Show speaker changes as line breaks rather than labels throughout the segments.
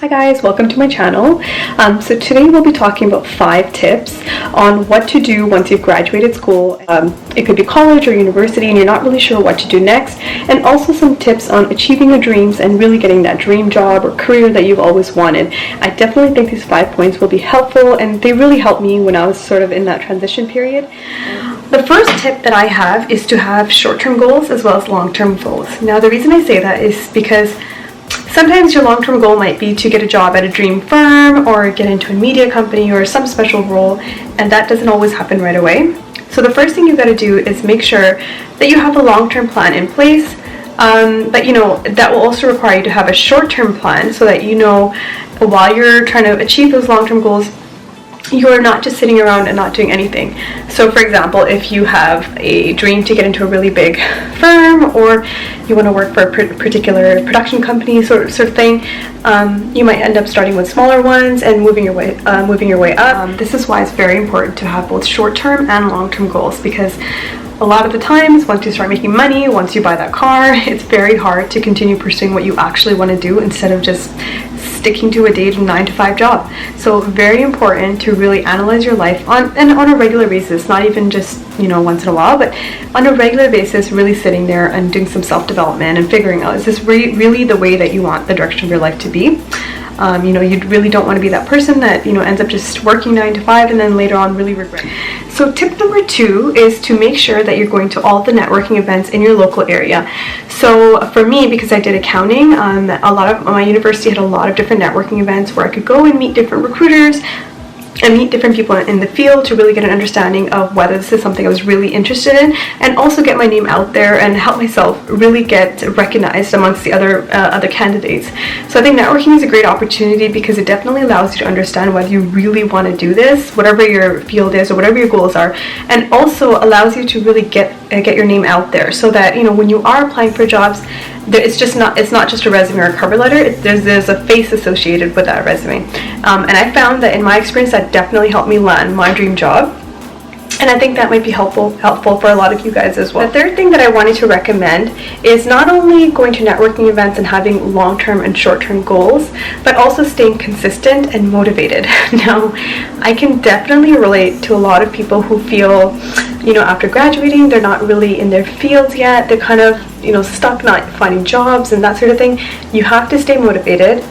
Hi guys, welcome to my channel. So today we'll be talking about 5 tips on what to do once you've graduated school. It could be college or university and you're not really sure what to do next, and also some tips on achieving your dreams and really getting that dream job or career that you've always wanted. I definitely think these 5 points will be helpful, and they really helped me when I was sort of in that transition period. The first tip that I have is to have short-term goals as well as long-term goals. Now the reason I say that is because sometimes your long-term goal might be to get a job at a dream firm or get into a media company or some special role, and that doesn't always happen right away. So the first thing you've got to do is make sure that you have a long-term plan in place, but that will also require you to have a short-term plan so that while you're trying to achieve those long-term goals, you're not just sitting around and not doing anything. So for example, if you have a dream to get into a really big firm, or you want to work for a particular production company sort of thing, you might end up starting with smaller ones and moving your way up. This is why it's very important to have both short-term and long-term goals, because a lot of the times, once you start making money, once you buy that car, it's very hard to continue pursuing what you actually want to do instead of just sticking to a day-to 9-to-5 job. So very important to really analyze your life on a regular basis, not even just once in a while, but on a regular basis, really sitting there and doing some self-development and figuring out, is this really the way that you want the direction of your life to be? You really don't want to be that person that ends up just working 9 to 5 and then later on really regret. So tip number 2 is to make sure that you're going to all the networking events in your local area. So for me, because I did accounting, my university had a lot of different networking events where I could go and meet different recruiters and meet different people in the field to really get an understanding of whether this is something I was really interested in, and also get my name out there and help myself really get recognized amongst the other candidates. So I think networking is a great opportunity because it definitely allows you to understand whether you really want to do this, whatever your field is or whatever your goals are, and also allows you to really get your name out there, so that when you are applying for jobs, it's not just a resume or a cover letter. There's a face associated with that resume, and I found that in my experience that definitely helped me land my dream job. And I think that might be helpful for a lot of you guys as well. The third thing that I wanted to recommend is not only going to networking events and having long-term and short-term goals, but also staying consistent and motivated. Now, I can definitely relate to a lot of people who feel, after graduating, they're not really in their fields yet. They're kind of, stuck not finding jobs and that sort of thing. You have to stay motivated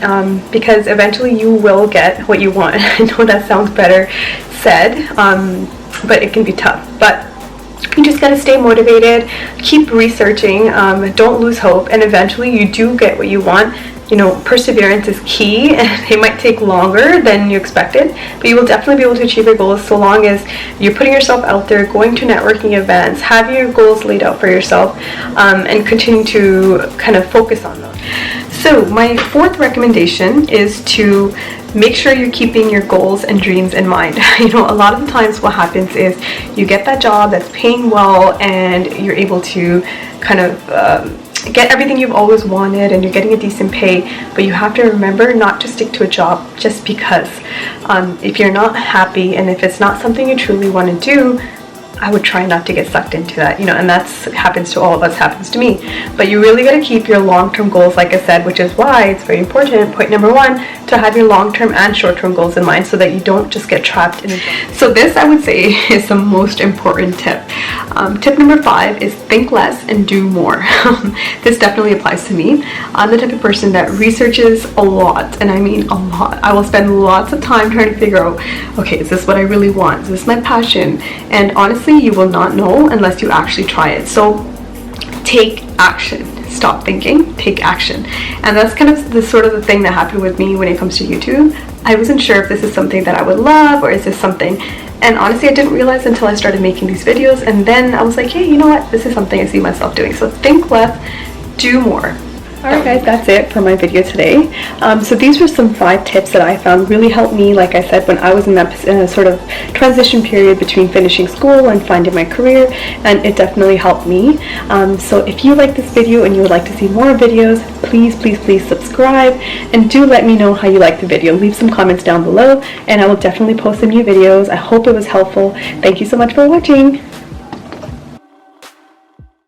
because eventually you will get what you want. I know that sounds better said, but it can be tough. But you just gotta stay motivated, keep researching, don't lose hope, and eventually you do get what you want. Perseverance is key, and it might take longer than you expected, but you will definitely be able to achieve your goals so long as you're putting yourself out there, going to networking events, have your goals laid out for yourself, and continue to kind of focus on them. So my 4th recommendation is to make sure you're keeping your goals and dreams in mind. A lot of the times what happens is you get that job that's paying well and you're able to kind of get everything you've always wanted and you're getting a decent pay, but you have to remember not to stick to a job just because. If you're not happy and if it's not something you truly want to do, I would try not to get sucked into that, and that's happens to all of us, happens to me. But you really got to keep your long-term goals, like I said, which is why it's very important, point number 1, to have your long-term and short-term goals in mind so that you don't just get trapped in it. So this, I would say, is the most important tip. Tip number 5 is think less and do more. This definitely applies to me. I'm the type of person that researches a lot, and I mean a lot. I will spend lots of time trying to figure out, okay, is this what I really want? Is this my passion? And honestly, you will not know unless you actually try it. So take action. Stop thinking, take action. And that's kind of the thing that happened with me when it comes to YouTube. I wasn't sure if this is something that I would love, or is this something, and honestly I didn't realize until I started making these videos, and then I was like, hey, you know what, this is something I see myself doing. So think less, do more. Alright guys, that's it for my video today. So these were some 5 tips that I found really helped me, like I said, when I was in that sort of transition period between finishing school and finding my career, and it definitely helped me. So if you like this video and you would like to see more videos, please subscribe, and do let me know how you like the video. Leave some comments down below and I will definitely post some new videos. I hope it was helpful. Thank you so much for watching.